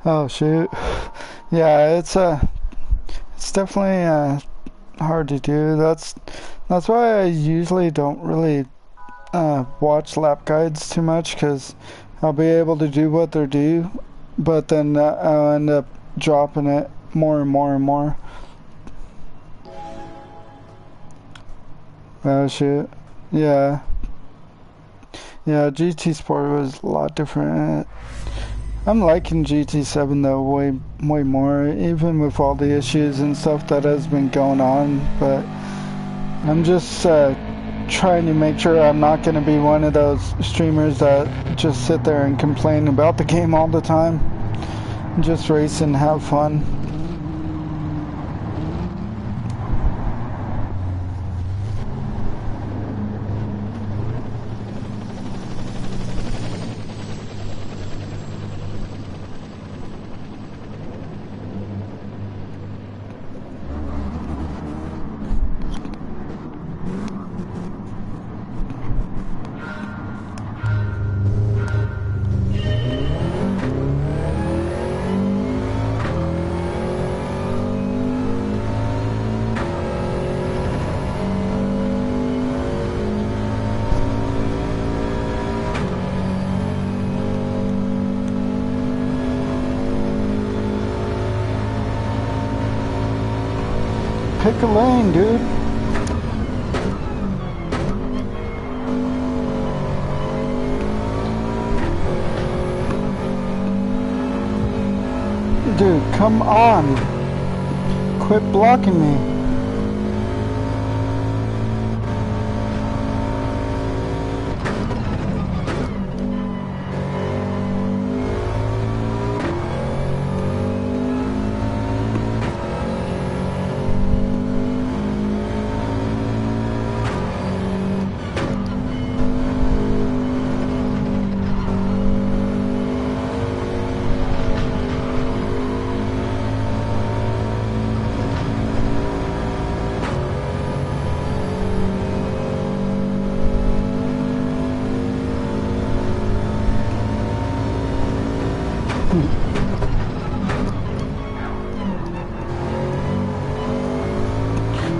Oh shoot. Yeah, it's definitely hard to do. That's why I usually don't really watch lap guides too much, because I'll be able to do what they do, but then I'll end up dropping it more and more and more. Oh shoot. Yeah. Yeah, GT Sport was a lot different. I'm liking GT7 though way more, even with all the issues and stuff that has been going on, but I'm just trying to make sure I'm not going to be one of those streamers that just sit there and complain about the game all the time. Just race and have fun. Pick a lane, dude. Dude, come on. Quit blocking me.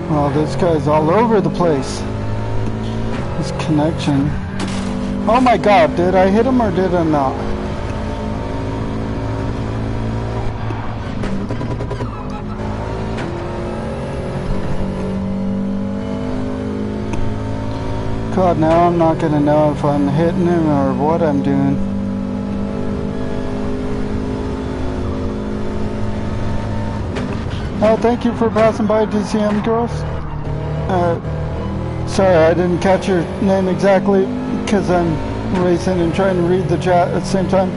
Well, this guy's all over the place. This connection. Oh my god, did I hit him or did I not? God, now I'm not gonna know if I'm hitting him or what I'm doing. Oh, thank you for passing by, DCM girls. Sorry, I didn't catch your name exactly because I'm racing and trying to read the chat at the same time.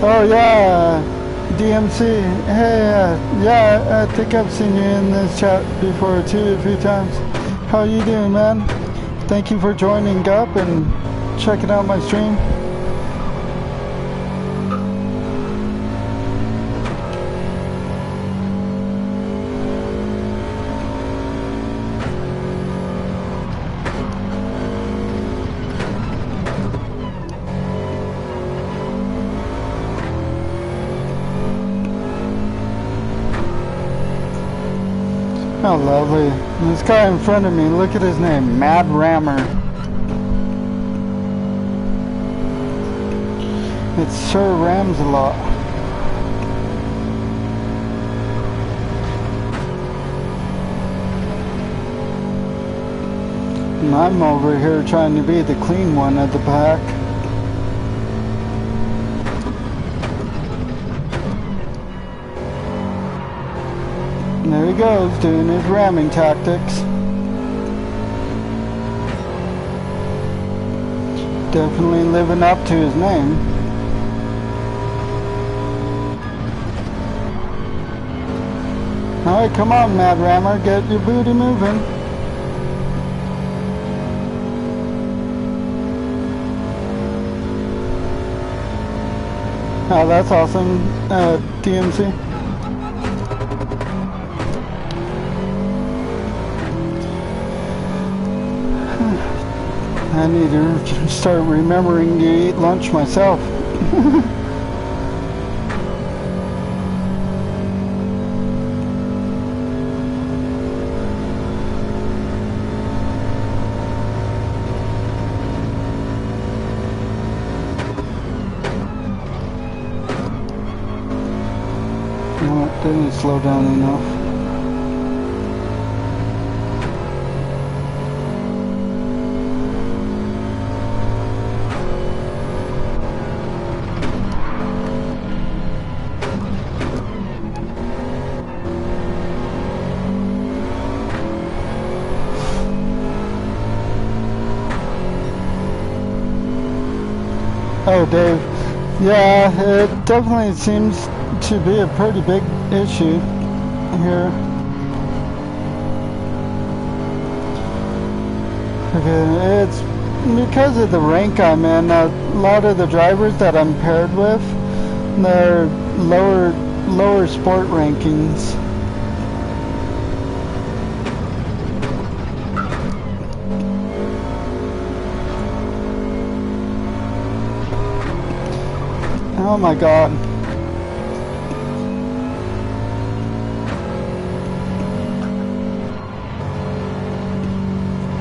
Oh yeah, DMC. Hey, yeah, I think I've seen you in this chat before too a few times. How you doing, man? Thank you for joining up and checking out my stream. How lovely. This guy in front of me, look at his name, Mad Rammer. It's Sir Rams-a-lot. And I'm over here trying to be the clean one of the pack. And there he goes, doing his ramming tactics. Definitely living up to his name. Alright, come on, Mad Rammer, get your booty moving. Oh, that's awesome, DMC. I need to start remembering to eat lunch myself. No, it didn't slow down enough. Oh, Dave. Yeah, it definitely seems to be a pretty big issue here. Okay, it's because of the rank I'm in. A lot of the drivers that I'm paired with, they're lower sport rankings. Oh my god.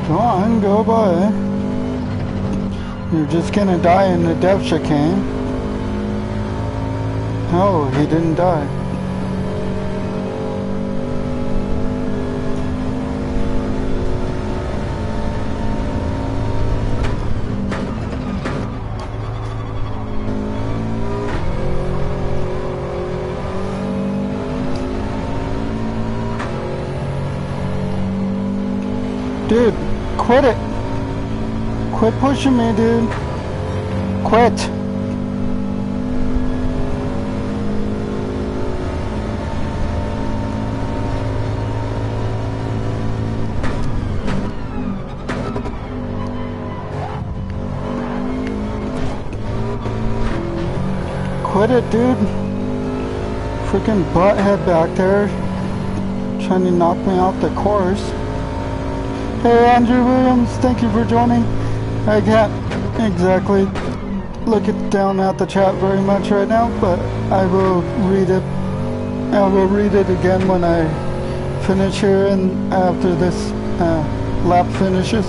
Come on, go by. You're just gonna die in the death chicane. Oh, he didn't die. Dude, quit it. Quit pushing me, dude. Quit. Quit it, dude. Freaking butthead back there. Trying to knock me off the course. Hey, Andrew Williams, thank you for joining. I can't exactly look down at the chat very much right now, but I will read it. I will read it again when I finish here and after this lap finishes.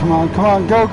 Come on, go, go.